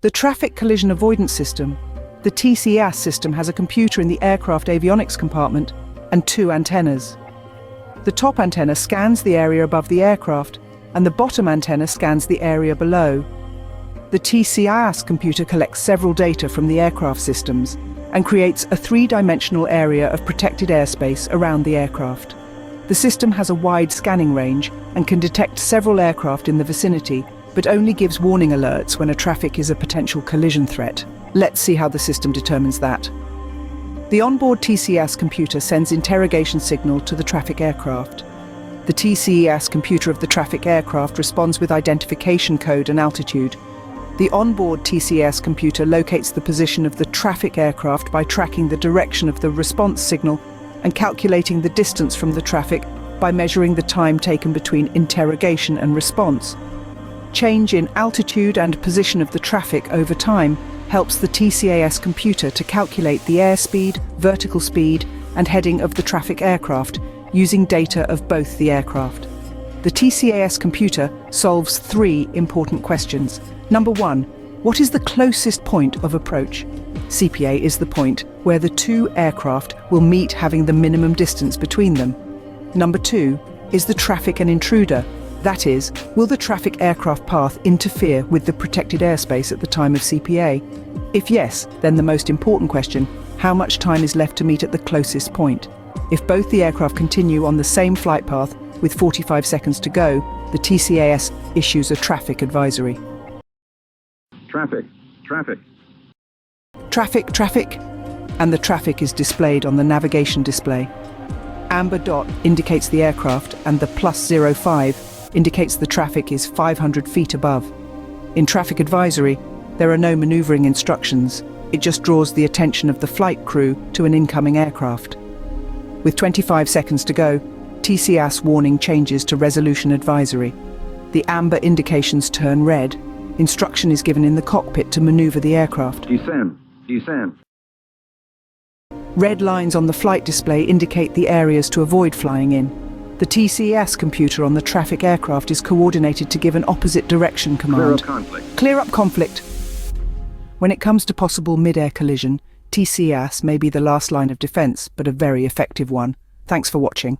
The Traffic Collision Avoidance System, the TCAS system, has a computer in the aircraft avionics compartment and two antennas. The top antenna scans the area above the aircraft, and the bottom antenna scans the area below. The TCAS computer collects several data from the aircraft systems and creates a three-dimensional area of protected airspace around the aircraft. The system has a wide scanning range and can detect several aircraft in the vicinity, but only gives warning alerts when a traffic is a potential collision threat. Let's see how the system determines that. The onboard TCAS computer sends interrogation signal to the traffic aircraft. The TCAS computer of the traffic aircraft responds with identification code and altitude. The onboard TCAS computer locates the position of the traffic aircraft by tracking the direction of the response signal and calculating the distance from the traffic by measuring the time taken between interrogation and response. Change in altitude and position of the traffic over time helps the TCAS computer to calculate the airspeed, vertical speed, and heading of the traffic aircraft using data of both the aircraft. The TCAS computer solves three important questions. Number 1, what is the closest point of approach? CPA is the point where the two aircraft will meet, having the minimum distance between them. Number 2, is the traffic an intruder? That is, will the traffic aircraft path interfere with the protected airspace at the time of CPA? If yes, then the most important question, how much time is left to meet at the closest point? If both the aircraft continue on the same flight path with 45 seconds to go, the TCAS issues a traffic advisory. Traffic, traffic. Traffic, traffic, and the traffic is displayed on the navigation display. Amber dot indicates the aircraft, and the +05 indicates the traffic is 500 feet above. In traffic advisory, there are no maneuvering instructions. It just draws the attention of the flight crew to an incoming aircraft. With 25 seconds to go, TCAS warning changes to resolution advisory. The amber indications turn red. Instruction is given in the cockpit to maneuver the aircraft. Descend, descend. Red lines on the flight display indicate the areas to avoid flying in. The TCAS computer on the traffic aircraft is coordinated to give an opposite direction command. Clear up conflict. Clear up conflict. When it comes to possible mid-air collision, TCAS may be the last line of defense, but a very effective one. Thanks for watching.